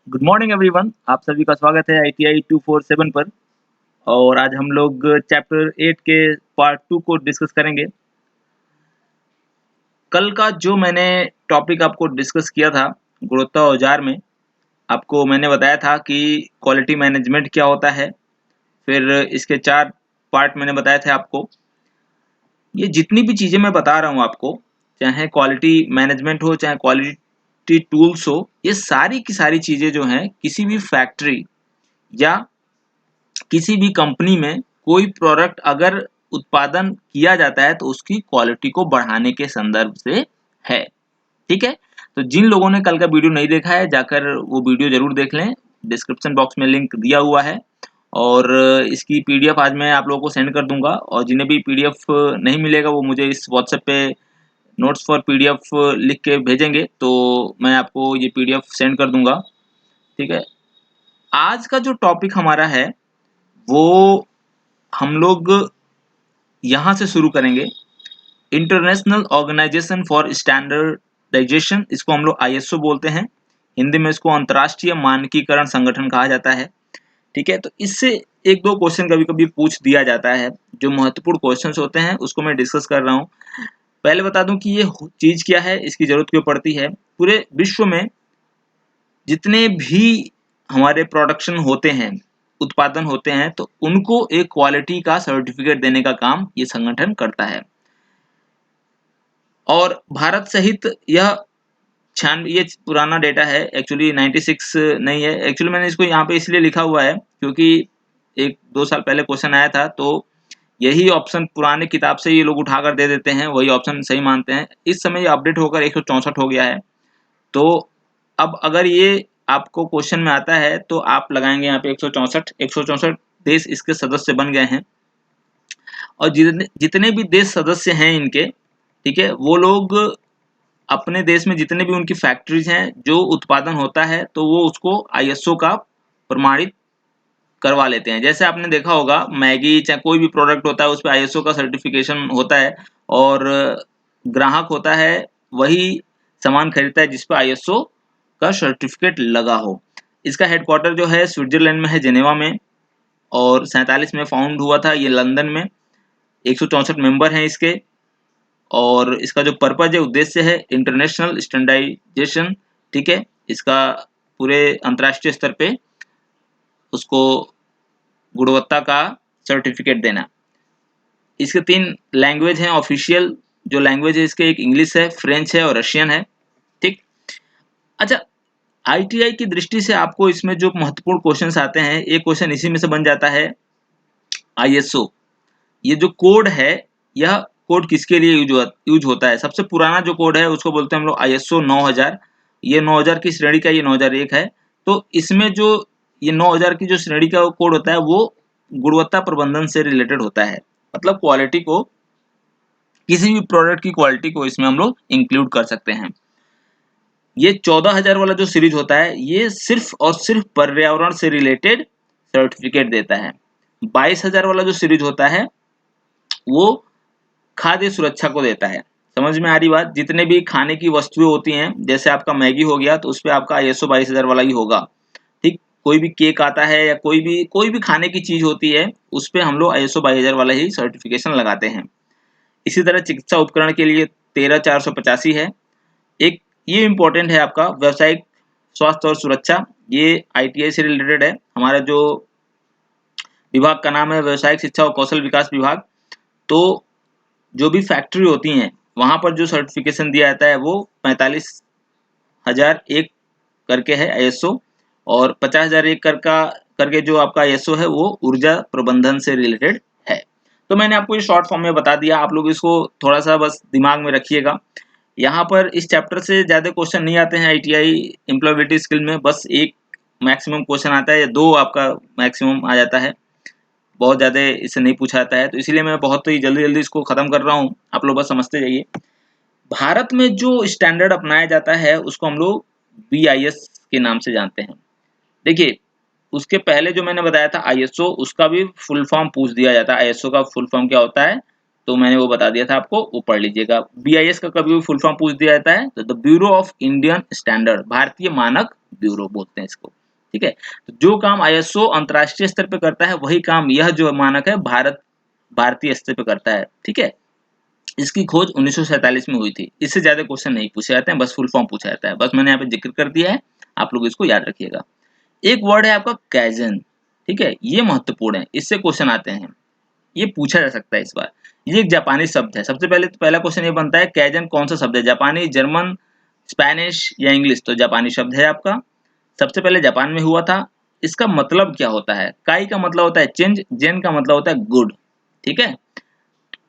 Good morning everyone. आप सभी का स्वागत है ITI 247 पर। और आज हम लोग चैप्टर 8 के पार्ट 2 को डिस्कस करेंगे। कल का जो मैंने टॉपिक आपको डिस्कस किया था गुणवत्ता औजार में, आपको मैंने बताया था कि क्वालिटी मैनेजमेंट क्या होता है। फिर इसके 4 पार्ट मैंने बताए थे आपको। ये जितनी भी चीज़ें मैं बता रहा हूँ आपको, चाहे क्वालिटी मैनेजमेंट हो, चाहे क्वालिटी टूल्स हो, ये सारी की सारी चीज़ें जो हैं किसी भी फैक्ट्री या किसी भी कंपनी में कोई प्रोडक्ट अगर उत्पादन किया जाता है तो उसकी क्वालिटी को बढ़ाने के संदर्भ से है। ठीक है, तो जिन लोगों ने कल का वीडियो नहीं देखा है जाकर वो वीडियो जरूर देख लें। डिस्क्रिप्शन बॉक्स में लिंक दिया हुआ है और इसकी पीडीएफ आज मैं आप लोगों को सेंड कर दूंगा। और जिन्हें भी पीडीएफ नहीं मिलेगा वो मुझे इस व्हाट्सएप पे नोट्स फॉर पीडीएफ लिख के भेजेंगे तो मैं आपको ये पीडीएफ सेंड कर दूंगा। ठीक है, आज का जो टॉपिक हमारा है वो हम लोग यहाँ से शुरू करेंगे। इंटरनेशनल ऑर्गेनाइजेशन फॉर स्टैंडर्डाइजेशन, इसको हम लोग ISO बोलते हैं। हिंदी में इसको अंतर्राष्ट्रीय मानकीकरण संगठन कहा जाता है। ठीक है, तो इससे एक दो क्वेश्चन कभी कभी पूछ दिया जाता है। जो महत्वपूर्ण क्वेश्चंस होते हैं उसको मैं डिस्कस कर रहा हूँ। पहले बता दूं कि ये चीज क्या है, इसकी जरूरत क्यों पड़ती है। पूरे विश्व में जितने भी हमारे प्रोडक्शन होते हैं, उत्पादन होते हैं, तो उनको एक क्वालिटी का सर्टिफिकेट देने का काम ये संगठन करता है। और भारत सहित यह ये पुराना डेटा है, एक्चुअली 96 नहीं है। एक्चुअली मैंने इसको यहाँ पे इसलिए लिखा हुआ है क्योंकि 1-2 साल पहले क्वेश्चन आया था, तो यही ऑप्शन पुराने किताब से ये लोग उठाकर दे देते हैं, वही ऑप्शन सही मानते हैं। इस समय ये अपडेट होकर 164 हो गया है। तो अब अगर ये आपको क्वेश्चन में आता है तो आप लगाएंगे यहाँ पे 164 देश इसके सदस्य बन गए हैं। और जितने जितने भी देश सदस्य हैं इनके, ठीक है, वो लोग अपने देश में जितने भी उनकी फैक्ट्रीज हैं, जो उत्पादन होता है तो वो उसको ISO का प्रमाणित करवा लेते हैं। जैसे आपने देखा होगा मैगी चाहे कोई भी प्रोडक्ट होता है उस पर ISO का सर्टिफिकेशन होता है और ग्राहक होता है वही सामान खरीदता है जिस पर ISO का सर्टिफिकेट लगा हो। इसका हेडक्वार्टर जो है स्विट्जरलैंड में है, जेनेवा में। और 47 में फाउंड हुआ था ये लंदन में। 164 मेंबर हैं इसके। और इसका जो पर्पज है, उद्देश्य है इंटरनेशनल स्टैंडर्डाइजेशन। ठीक है, इसका पूरे अंतर्राष्ट्रीय स्तर पे उसको गुणवत्ता का सर्टिफिकेट देना। इसके 3 लैंग्वेज हैं ऑफिशियल। जो लैंग्वेज है इसके, एक इंग्लिश है, फ्रेंच है और रशियन है। ठीक। अच्छा, ITI की दृष्टि से आपको इसमें जो महत्वपूर्ण क्वेश्चंस आते हैं, एक क्वेश्चन इसी में से बन जाता है। ISO ये जो कोड है, यह कोड किसके लिए यूज होता है। सबसे पुराना जो कोड है उसको बोलते हैं हम लोग ISO 9000। ये 9000 की श्रेणी का, ये 9001 है। तो इसमें जो ये 9000 की जो श्रेणी का कोड होता है वो गुणवत्ता प्रबंधन से रिलेटेड होता है। मतलब क्वालिटी को, किसी भी प्रोडक्ट की क्वालिटी को इसमें हम लोग इंक्लूड कर सकते हैं। ये 14000 वाला जो सीरीज होता है ये सिर्फ और सिर्फ पर्यावरण से रिलेटेड सर्टिफिकेट देता है। 22000 वाला जो सीरीज होता है वो खाद्य सुरक्षा को देता है। समझ में आ रही बात। जितने भी खाने की वस्तुएं होती हैं, जैसे आपका मैगी हो गया तो उस पर आपका ISO 22000 वाला ही होगा। ठीक, कोई भी केक आता है या कोई भी खाने की चीज होती है उस पर हम लोग ISO 22000 वाला ही सर्टिफिकेशन लगाते हैं। इसी तरह चिकित्सा उपकरण के लिए 13485 है। एक ये इंपॉर्टेंट है आपका व्यावसायिक स्वास्थ्य और सुरक्षा। ये ITI से रिलेटेड है। हमारा जो विभाग का नाम है व्यवसायिक शिक्षा और कौशल विकास विभाग। तो जो भी फैक्ट्री होती हैं वहां पर जो सर्टिफिकेशन दिया जाता है वो 45,001 करके है ISO। और 50,001 करके जो आपका ISO है वो ऊर्जा प्रबंधन से रिलेटेड है। तो मैंने आपको ये शॉर्ट फॉर्म में बता दिया, आप लोग इसको थोड़ा सा बस दिमाग में रखिएगा। यहाँ पर इस चैप्टर से ज्यादा क्वेश्चन नहीं आते हैं ITI एम्प्लॉयबिलिटी स्किल में। बस एक मैक्सिमम क्वेश्चन आता है या 2 आपका मैक्सिमम आ जाता है, बहुत ज़्यादा इससे नहीं पूछा जाता है। तो इसीलिए मैं बहुत ही जल्दी-जल्दी इसको ख़त्म कर रहा हूँ, आप लोग बस समझते जाइए। भारत में जो स्टैंडर्ड अपनाया जाता है उसको हम लोग BIS के नाम से जानते हैं। देखिए, उसके पहले जो मैंने बताया था ISO, उसका भी फुल फॉर्म पूछ दिया जाता है। ISO का फुल फॉर्म क्या होता है तो मैंने वो बता दिया था आपको, वो पढ़ लीजिएगा। BIS का कभी भी फुल फॉर्म पूछ दिया जाता है तो the bureau of Indian standard, भारतीय मानक ब्यूरो बोलते हैं इसको, ठीक है। तो जो काम ISO अंतर्राष्ट्रीय स्तर पे करता है वही काम यह जो मानक है भारतीय स्तर पे करता है, ठीक है। इसकी खोज 1947 में हुई थी। इससे ज्यादा क्वेश्चन नहीं पूछे जाते हैं, बस फुल फॉर्म पूछा जाता है। बस मैंने यहाँ पे जिक्र कर दिया है, आप लोग इसको याद रखिएगा। एक वर्ड है आपका कैजन, ठीक है, ये महत्वपूर्ण है, इससे क्वेश्चन आते हैं, ये पूछा जा सकता है इस बार। ये एक जापानी शब्द है। सबसे पहले तो पहला क्वेश्चन ये बनता है कैजन कौन सा शब्द है, जापानी, जर्मन, स्पेनिश या इंग्लिश। तो जापानी शब्द है आपका, सबसे पहले जापान में हुआ था। इसका मतलब क्या होता है, काई का मतलब होता है चेंज, जेन का मतलब होता है गुड, ठीक है।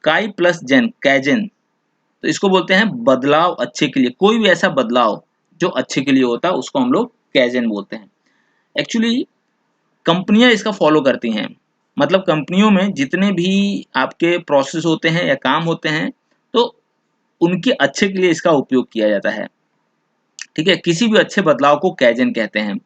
काई प्लस जेन, कैजन, तो इसको बोलते हैं बदलाव अच्छे के लिए। कोई भी ऐसा बदलाव जो अच्छे के लिए होता है उसको हम लोग कैजन बोलते हैं। एक्चुअली कंपनियां इसका फॉलो करती हैं, मतलब कंपनियों में जितने भी आपके प्रोसेस होते हैं या काम होते हैं तो उनके अच्छे के लिए इसका उपयोग किया जाता है, ठीक है। किसी भी अच्छे बदलाव को कैजन कहते हैं।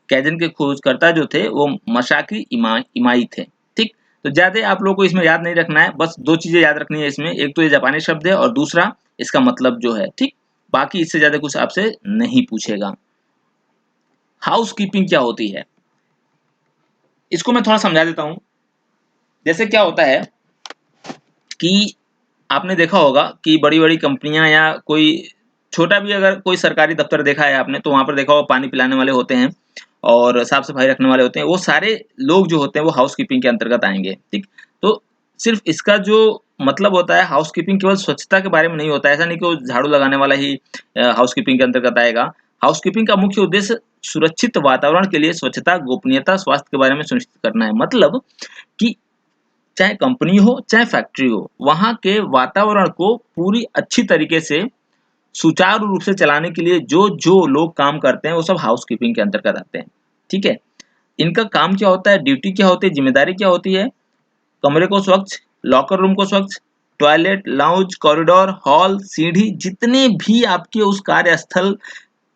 कैजन के खोजकर्ता जो थे वो मसाकी इमाई थे, ठीक। तो ज्यादा आप लोगों को इसमें याद नहीं रखना है, बस दो चीजें याद रखनी है इसमें, एक तो ये जापानी शब्द है और दूसरा इसका मतलब जो है, ठीक। बाकी इससे ज्यादा कुछ आपसे नहीं पूछेगा। हाउस कीपिंग क्या होती है, इसको मैं थोड़ा समझा देता हूं। जैसे क्या होता है कि आपने देखा होगा कि बड़ी-बड़ी कंपनियां या कोई छोटा भी अगर कोई सरकारी दफ्तर देखा है आपने, तो वहां पर देखा होगा पानी पिलाने वाले होते हैं और साफ सफाई रखने वाले होते हैं। वो सारे लोग जो होते हैं वो हाउस कीपिंग के अंतर्गत आएंगे, ठीक। तो सिर्फ इसका जो मतलब होता है हाउस कीपिंग केवल स्वच्छता के बारे में नहीं होता है। ऐसा नहीं कि वो झाड़ू लगाने वाला ही हाउस कीपिंग के अंतर्गत आएगा। हाउस कीपिंग का मुख्य उद्देश्य सुरक्षित वातावरण के लिए स्वच्छता, गोपनीयता, स्वास्थ्य के बारे में सुनिश्चित करना है। मतलब कि चाहे कंपनी हो चाहे फैक्ट्री हो, वहां के वातावरण को पूरी अच्छी तरीके से सुचारू रूप से चलाने के लिए जो जो लोग काम करते हैं वो सब हाउस कीपिंग के अंतर्गत आते हैं, ठीक है। इनका काम क्या होता है, ड्यूटी क्या होती है, जिम्मेदारी क्या होती है, कमरे को स्वच्छ, लॉकर रूम को स्वच्छ, टॉयलेट, लाउंज, कॉरिडोर, हॉल, सीढ़ी, जितने भी आपके उस कार्यस्थल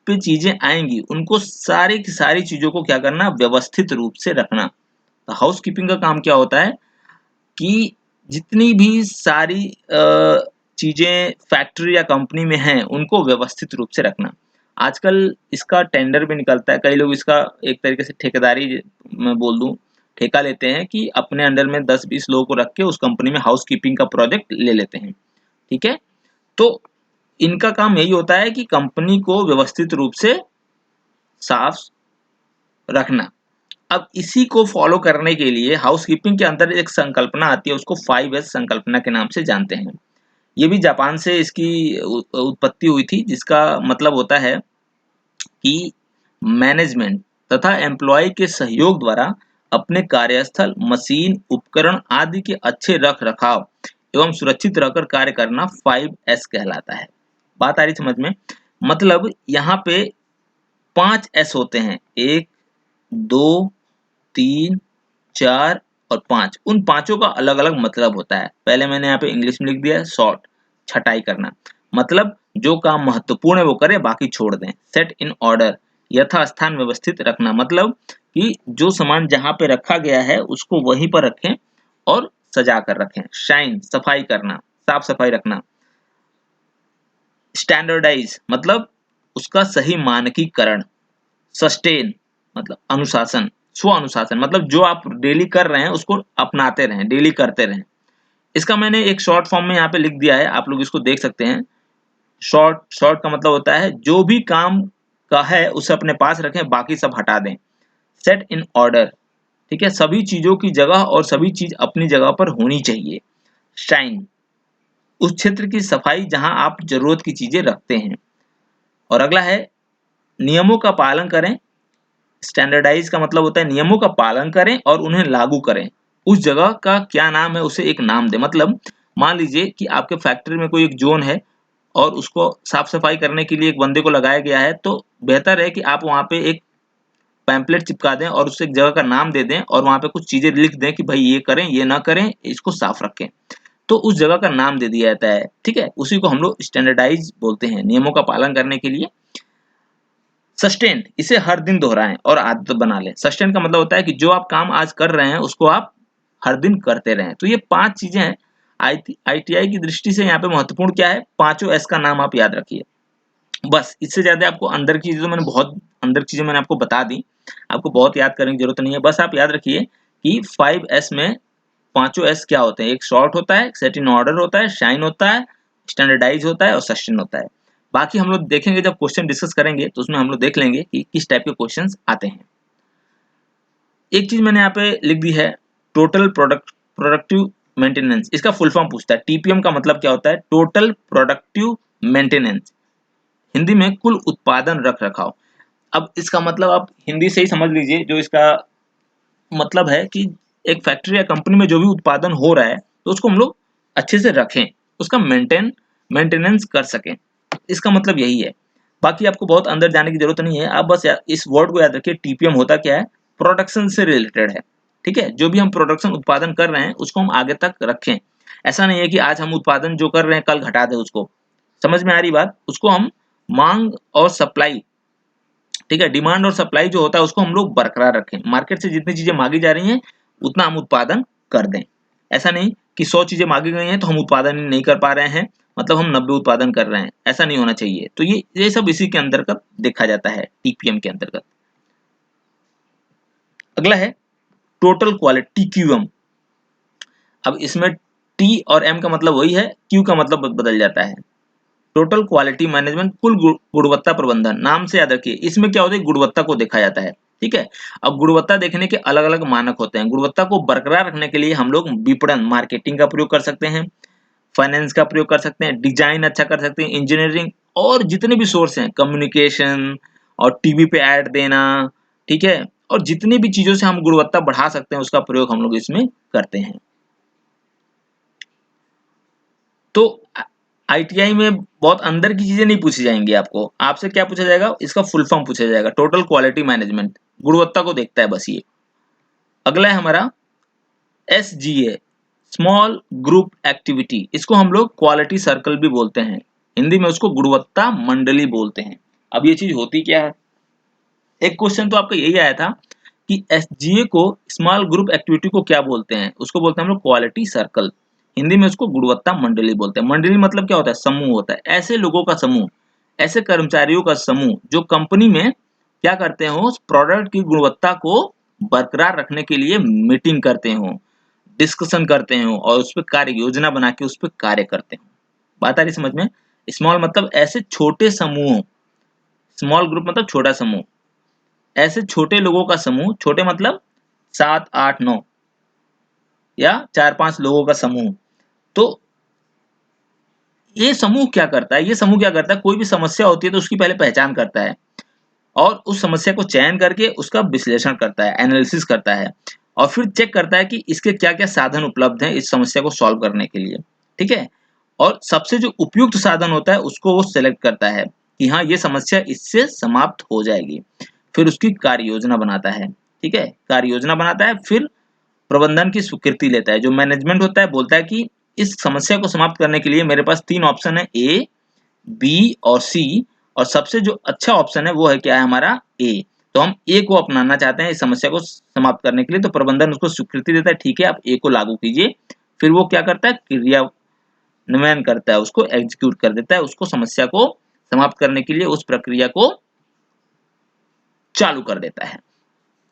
पे चीजें आएंगी उनको सारी की सारी चीजों को क्या करना, व्यवस्थित रूप से रखना। तो हाउस कीपिंग का काम क्या होता है कि जितनी भी सारी चीजें फैक्ट्री या कंपनी में हैं उनको व्यवस्थित रूप से रखना। आजकल इसका टेंडर भी निकलता है, कई लोग इसका एक तरीके से ठेकेदारी मैं बोल दूं ठेका लेते हैं कि अपने अंडर में 10-20 लोगों को रख के उस कंपनी में हाउस कीपिंग का प्रोजेक्ट ले लेते हैं, ठीक है। तो इनका काम यही होता है कि कंपनी को व्यवस्थित रूप से साफ रखना। अब इसी को फॉलो करने के लिए हाउसकीपिंग के अंदर एक संकल्पना आती है, उसको 5S संकल्पना के नाम से जानते हैं। ये भी जापान से इसकी उत्पत्ति हुई थी, जिसका मतलब होता है कि मैनेजमेंट तथा एम्प्लॉय के सहयोग द्वारा अपने कार्यस्थल, मशीन, उपकरण आदि के अच्छे रख रखाव एवं सुरक्षित रहकर कार्य करना 5S कहलाता है। बात आ रही समझ में? मतलब यहाँ पे 5S होते हैं, 1, 2, 3, 4 और 5। उन पांचों का अलग अलग मतलब होता है। पहले मैंने यहाँ पे इंग्लिश में लिख दिया है, सॉर्ट, छटाई करना, मतलब जो काम महत्वपूर्ण है वो करे, बाकी छोड़ दें। सेट इन ऑर्डर, यथास्थान व्यवस्थित रखना, मतलब कि जो सामान जहां पे रखा गया है उसको वहीं पर रखें और सजा कर रखें। शाइन, सफाई करना, साफ सफाई रखना। स्टैंडर्डाइज मतलब उसका सही मानकीकरण। सस्टेन मतलब अनुशासन, स्व अनुशासन मतलब जो आप डेली कर रहे हैं उसको अपनाते रहें, डेली करते रहें। इसका मैंने एक शॉर्ट फॉर्म में यहाँ पे लिख दिया है, आप लोग इसको देख सकते हैं। शॉर्ट शॉर्ट का मतलब होता है जो भी काम का है उसे अपने पास रखें, बाकी सब हटा दें। सेट इन ऑर्डर, ठीक है, सभी चीजों की जगह और सभी चीज अपनी जगह पर होनी चाहिए। शाइन, उस क्षेत्र की सफाई जहां आप जरूरत की चीजें रखते हैं। और अगला है नियमों का पालन करें। स्टैंडर्डाइज का मतलब होता है नियमों का पालन करें और उन्हें लागू करें। उस जगह का क्या नाम है उसे एक नाम दें। मतलब मान लीजिए कि आपके फैक्ट्री में कोई एक जोन है और उसको साफ सफाई करने के लिए एक बंदे को लगाया गया है, तो बेहतर है कि आप वहां पे एक पैम्पलेट चिपका दें और उसे एक जगह का नाम दे दें और वहां पे कुछ चीजें लिख दें कि भाई ये करें, ये ना करें, इसको साफ रखें। तो उस जगह का नाम दे दिया जाता है, ठीक है। उसी को हम लोग स्टैंडर्डाइज बोलते हैं, नियमों का पालन करने के लिए। सस्टेन, इसे हर दिन दोहराएं और आदत बना लें। सस्टेन का मतलब होता है कि जो आप काम आज कर रहे हैं उसको आप हर दिन करते रहें। तो ये 5 चीजें हैं। आईटीआई की दृष्टि से यहाँ पे महत्वपूर्ण क्या है, पांचों एस का नाम आप याद रखिए। बस इससे ज़्यादा आपको अंदर की चीज़ें मैंने बहुत अंदर की चीज़ें मैंने आपको बता दी। आपको बहुत याद करने की ज़रूरत नहीं है। बस आप याद रखिए कि 5S में पाँचों एस क्या होते हैं? एक सॉर्ट होता है, सेट इन ऑर्डर होता है, शाइन होता है, स्टैंडर्डाइज़ होता है और सस्टेन होता है। बाकी हम लोग देखेंगे जब क्वेश्चन डिस्कस करेंगे तो उसमें हम लोग देख लेंगे कि किस टाइप के क्वेश्चंस आते हैं। एक चीज़ मैंने यहाँ पे लिख दी है, टोटल प्रोडक्टिव मेंटेनेंस। इसका फुल फॉर्म पूछता है। टीपीएम का मतलब क्या होता है? Total productive maintenance. हिंदी में कुल उत्पादन रख-रखाव। अब इसका मतलब आप हिंदी से ही समझ लीजिए, जो इसका मतलब है कि एक फैक्ट्री या कंपनी में जो भी उत्पादन हो रहा है, तो उसको हम लोग अच्छे से रखें, उसका मेंटेनेंस कर सकें। इसका मतलब यही है। बाकी आपको बहुत अंदर जाने की ज़रूरत नहीं है, आप बस इस वर्ड को याद रखिए, टीपीएम होता क्या है? प्रोडक्शन से रिलेटेड है, ठीक है? जो भी हम प्रोडक्शन उत्पादन कर रहे हैं, उसको हम आगे तक रखें। ऐसा नहीं है कि आज हम उत्पादन जो कर रहे हैं, कल घटा दें उसको। समझ में आ रही बात? उसको हम माँग और सप्लाई, ठीक है, डिमांड और सप्लाई जो होता है उसको हम लोग बरकरार रखें। मार्केट से जितनी चीजें मांगी जा रही हैं उतना हम उत्पादन कर दें। ऐसा नहीं कि 100 चीजें मांगी गई हैं तो हम उत्पादन ही नहीं कर पा रहे हैं, मतलब हम 90 उत्पादन कर रहे हैं, ऐसा नहीं होना चाहिए। तो ये सब इसी के अंतर्गत देखा जाता है, टीपीएम के अंतर्गत। अगला है टोटल क्वालिटी, क्यूएम। अब इसमें टी और एम का मतलब वही है, क्यू का मतलब बदल जाता है। टोटल क्वालिटी मैनेजमेंट, कुल गुणवत्ता प्रबंधन। नाम से याद रखिए, इसमें क्या होता है? गुणवत्ता को देखा जाता है, ठीक है। अब गुणवत्ता देखने के अलग अलग मानक होते हैं। गुणवत्ता को बरकरार रखने के लिए हम लोग विपणन, मार्केटिंग का प्रयोग कर सकते हैं, फाइनेंस का प्रयोग कर सकते हैं, डिजाइन अच्छा कर सकते हैं, इंजीनियरिंग और जितने भी सोर्स हैं, कम्युनिकेशन और टीवी पे ऐड देना, ठीक है, और जितनी भी चीजों से हम गुणवत्ता बढ़ा सकते हैं उसका प्रयोग हम लोग इसमें करते हैं। तो आईटीआई में बहुत अंदर की चीजें नहीं पूछी जाएंगी। आपको आपसे क्या पूछा जाएगा? इसका फुल फॉर्म पूछा जाएगा, टोटल क्वालिटी मैनेजमेंट। गुणवत्ता को देखता है बस ये। अगला है हमारा एसजीए, स्मॉल ग्रुप एक्टिविटी। इसको हम लोग क्वालिटी सर्कल भी बोलते हैं, हिंदी में उसको गुणवत्ता मंडली बोलते हैं। अब ये चीज होती क्या है? एक क्वेश्चन तो आपका यही आया था कि एसजीए को, स्मॉल ग्रुप एक्टिविटी को क्या बोलते हैं? उसको बोलते हैं हम लोग क्वालिटी सर्कल, हिंदी में उसको गुणवत्ता मंडली बोलते हैं। मंडली मतलब क्या होता है? समूह होता है, ऐसे लोगों का समूह, ऐसे कर्मचारियों का समूह जो कंपनी में क्या करते हो? उस प्रोडक्ट की गुणवत्ता को बरकरार रखने के लिए मीटिंग करते हो, डिस्कशन करते हो और उस पर कार्य योजना बना के उस पर कार्य करते हो। बात आ रही समझ में? स्मॉल मतलब ऐसे छोटे समूह, स्मॉल ग्रुप मतलब छोटा समूह, ऐसे छोटे लोगों का समूह, छोटे मतलब 7, 8, 9 या 4-5 लोगों का समूह। तो ये समूह क्या करता है? ये समूह क्या करता है? कोई भी समस्या होती है तो उसकी पहले पहचान करता है और उस समस्या को चयन करके उसका विश्लेषण करता है, एनालिसिस करता है और फिर चेक करता है कि इसके क्या-क्या साधन उपलब्ध हैं इस समस्या को सॉल्व करने के लिए, ठीक है? और सबसे जो उपयुक्त साधन होता है उसको वो सेलेक्ट करता है कि हाँ, ये समस्या इससे समाप्त हो जाएगी। फिर उसकी कार्य योजना बनाता है, ठीक है? कार्य योजना बनाता है, फिर प्रबंधन की स्वीकृति लेता है। जो मैनेजमेंट होता है बोलता है कि इस समस्या को समाप्त करने के लिए मेरे पास 3 ऑप्शन है, ए, बी और सी, और सबसे जो अच्छा ऑप्शन है वो है क्या है हमारा? ए। तो हम ए को अपनाना चाहते हैं इस समस्या को समाप्त करने के लिए, तो प्रबंधन उसको स्वीकृति देता है, ठीक है, आप ए को लागू कीजिए। फिर वो क्या करता है? क्रियान्वयन करता है, उसको एग्जीक्यूट कर देता है, उसको समस्या को समाप्त करने के लिए उस प्रक्रिया को चालू कर देता है।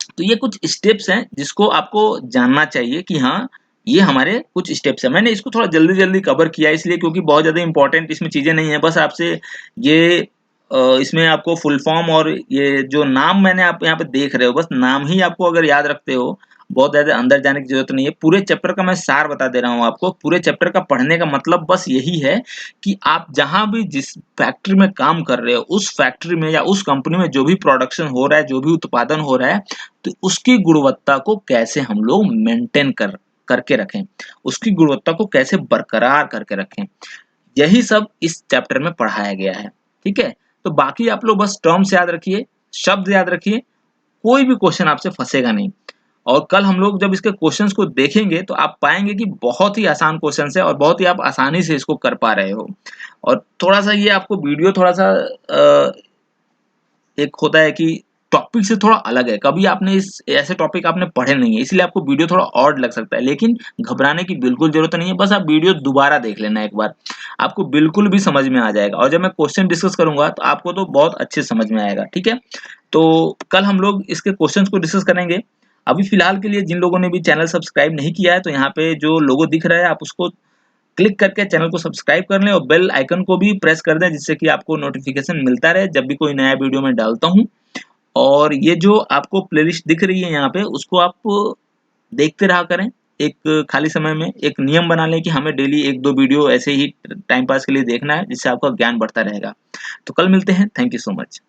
तो ये कुछ स्टेप्स हैं जिसको आपको जानना चाहिए कि हाँ, ये हमारे कुछ स्टेप्स हैं। मैंने इसको थोड़ा जल्दी-जल्दी कवर किया इसलिए क्योंकि बहुत ज़्यादा इम्पोर्टेंट इसमें चीज़ें नहीं है। बस आपसे ये इसमें आपको फुल फॉर्म और ये जो नाम मैंने आप यहाँ पे देख रहे हो, बस नाम ही आपको अगर याद रखते हो, बहुत ज़्यादा अंदर जाने की ज़रूरत नहीं है। पूरे चैप्टर का मैं सार बता दे रहा हूँ आपको। पूरे चैप्टर का पढ़ने का मतलब बस यही है कि आप जहाँ भी जिस फैक्ट्री में काम कर रहे हो, उस फैक्ट्री में या उस कंपनी में जो भी प्रोडक्शन हो रहा है, जो भी उत्पादन हो रहा है, तो उसकी गुणवत्ता को कैसे हम लोग मेंटेन करके रखें, उसकी गुणवत्ता को कैसे बरकरार करके रखें, यही सब इस चैप्टर में पढ़ाया गया है, ठीक है। तो बाकी आप लोग बस टर्म्स याद रखिए, शब्द याद रखिए, कोई भी क्वेश्चन आपसे फंसेगा नहीं। और कल हम लोग जब इसके क्वेश्चंस को देखेंगे तो आप पाएंगे कि बहुत ही आसान क्वेश्चंस है और बहुत ही आप आसानी से इसको कर पा रहे हो। और थोड़ा सा ये आपको वीडियो थोड़ा सा एक होता है कि टॉपिक से थोड़ा अलग है। कभी आपने इस ऐसे टॉपिक आपने पढ़े नहीं है, इसलिए आपको वीडियो थोड़ा ऑड लग सकता है, लेकिन घबराने की बिल्कुल ज़रूरत नहीं है, बस आप वीडियो दोबारा देख लेना एक बार, आपको बिल्कुल भी समझ में आ जाएगा और जब मैं क्वेश्चन डिस्कस करूँगा तो आपको तो बहुत अच्छे से समझ में आएगा, ठीक है? तो कल हम लोग इसके क्वेश्चंस को डिस्कस करेंगे। अभी फ़िलहाल के लिए जिन लोगों ने भी चैनल सब्सक्राइब नहीं किया है, तो यहाँ पे जो लोगो दिख रहा है आप उसको क्लिक करके चैनल को सब्सक्राइब कर लें और बेल आइकन को भी प्रेस कर दें, जिससे कि आपको नोटिफ़िकेशन मिलता रहे जब भी कोई नया वीडियो मैं डालता हूँ। और ये जो आपको प्लेलिस्ट दिख रही है यहाँ पे, उसको आप देखते रहा करें। एक खाली समय में एक नियम बना लें कि हमें डेली 1-2 वीडियो ऐसे ही टाइम पास के लिए देखना है, जिससे आपका ज्ञान बढ़ता रहेगा। तो कल मिलते हैं। Thank you so much.